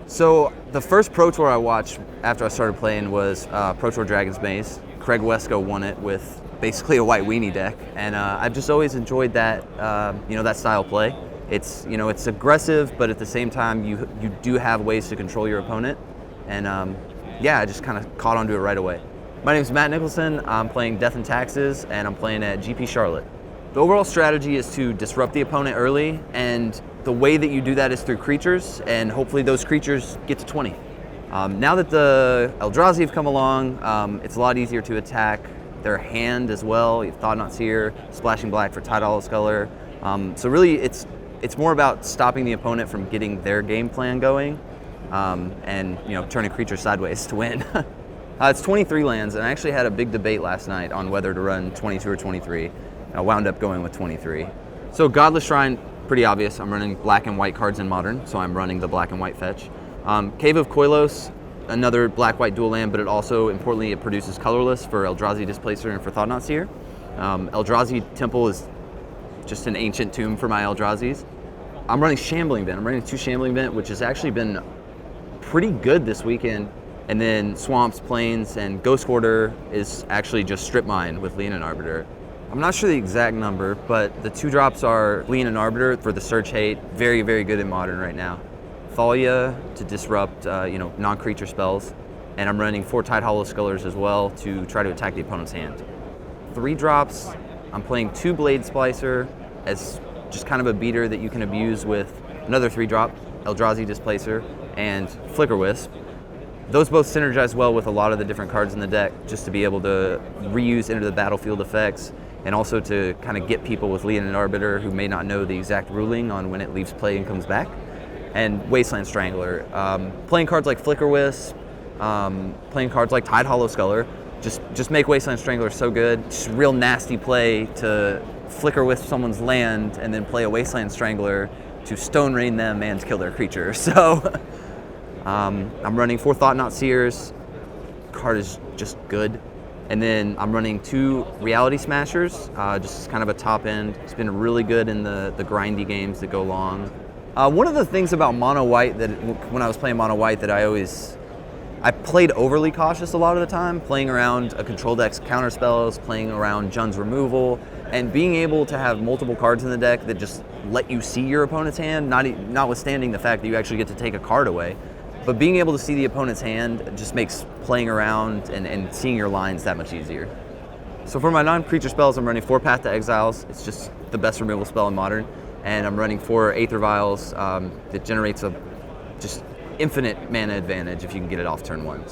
So the first Pro Tour I watched after I started playing was Pro Tour Dragon's Maze. Craig Wesco won it with basically a white weenie deck, and I've just always enjoyed that that style of play. It's it's aggressive, but at the same time you do have ways to control your opponent, and I just kind of caught onto it right away. My name is Matt Nicholson. I'm playing Death and Taxes, and I'm playing at GP Charlotte. The overall strategy is to disrupt the opponent early, and the way that you do that is through creatures, and hopefully those creatures get to 20. Now that the Eldrazi have come along, it's a lot easier to attack their hand as well. You have Thought-Knot Seer, Splashing Black for Tidehollow Sculler. So really it's more about stopping the opponent from getting their game plan going, and turning creatures sideways to win. It's 23 lands, and I actually had a big debate last night on whether to run 22 or 23. I wound up going with 23. So Godless Shrine, pretty obvious. I'm running black and white cards in Modern, so I'm running the black and white fetch. Cave of Koilos, another black-white dual land, but importantly, it produces colorless for Eldrazi Displacer and for Thought-Knot Seer. Eldrazi Temple is just an ancient tomb for my Eldrazi's. I'm running Shambling Vent. I'm running 2 Shambling Vent, which has actually been pretty good this weekend. And then Swamps, Plains, and Ghost Quarter is actually just Strip Mine with Leonin Arbiter. I'm not sure the exact number, but the 2 drops are Leonin Arbiter for the Search Hate, very, very good in Modern right now. Thalia to disrupt, non-creature spells, and I'm running 4 Tidehollow Scullers as well to try to attack the opponent's hand. 3 drops, I'm playing 2 Blade Splicer as just kind of a beater that you can abuse with another 3 drop, Eldrazi Displacer, and Flickerwisp. Those both synergize well with a lot of the different cards in the deck, just to be able to reuse into the battlefield effects, and also to kind of get people with Leonin Arbiter who may not know the exact ruling on when it leaves play and comes back. And Wasteland Strangler. Playing cards like Flickerwisp, playing cards like Tidehollow Sculler, just make Wasteland Strangler so good. Just real nasty play to Flickerwisp someone's land and then play a Wasteland Strangler to Stone Rain them and kill their creature. So I'm running 4 Thought-Knot Seers. Card is just good. And then I'm running 2 Reality Smashers, just kind of a top end. It's been really good in the grindy games that go long. One of the things about mono white that when I was playing mono white that I played overly cautious a lot of the time, playing around a control deck's counter spells, playing around Jund's removal, and being able to have multiple cards in the deck that just let you see your opponent's hand, notwithstanding the fact that you actually get to take a card away. But being able to see the opponent's hand just makes playing around and seeing your lines that much easier. So for my non-creature spells, I'm running 4 Path to Exiles. It's just the best removal spell in Modern. And I'm running 4 Aether Vials that generates a just infinite mana advantage if you can get it off turn 1.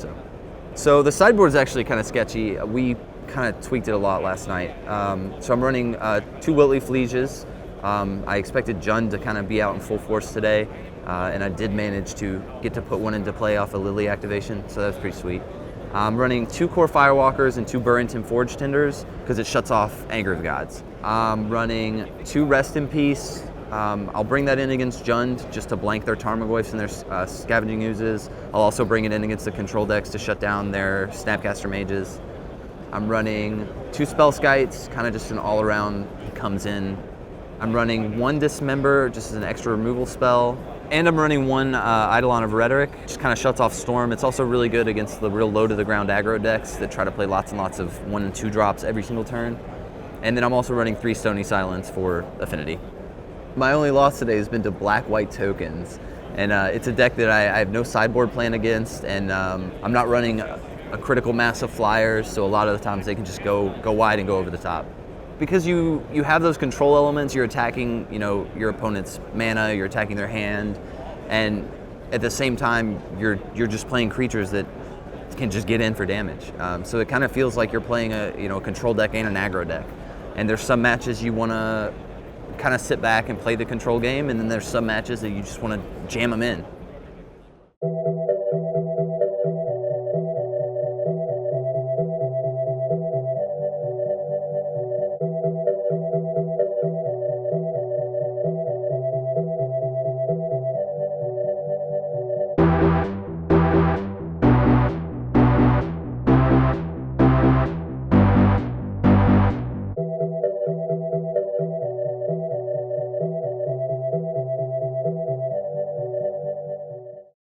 So the sideboard is actually kind of sketchy. We kind of tweaked it a lot last night. So I'm running 2 Wilt-Leaf Lieges. I expected Jund to kind of be out in full force today, and I did manage to get to put one into play off a Lily activation, so that was pretty sweet. I'm running 2 Kor Firewalkers and 2 Burrenton Forge-Tenders because it shuts off Anger of Gods. I'm running 2 Rest in Peace. I'll bring that in against Jund just to blank their Tarmogoyfs and their Scavenging Oozes. I'll also bring it in against the control decks to shut down their Snapcaster Mages. I'm running 2 Spellskites, kind of just an all-around, he comes in. I'm running 1 Dismember, just as an extra removal spell. And I'm running 1 Eidolon of Rhetoric, just kind of shuts off Storm. It's also really good against the real low-to-the-ground aggro decks that try to play lots and lots of 1 and 2 drops every single turn. And then I'm also running 3 Stony Silence for Affinity. My only loss today has been to black-white tokens. And it's a deck that I have no sideboard plan against, and I'm not running a critical mass of flyers, so a lot of the times they can just go wide and go over the top. Because you have those control elements, you're attacking your opponent's mana, you're attacking their hand, and at the same time you're just playing creatures that can just get in for damage. So it kind of feels like you're playing a control deck and an aggro deck. And there's some matches you want to kind of sit back and play the control game, and then there's some matches that you just want to jam them in.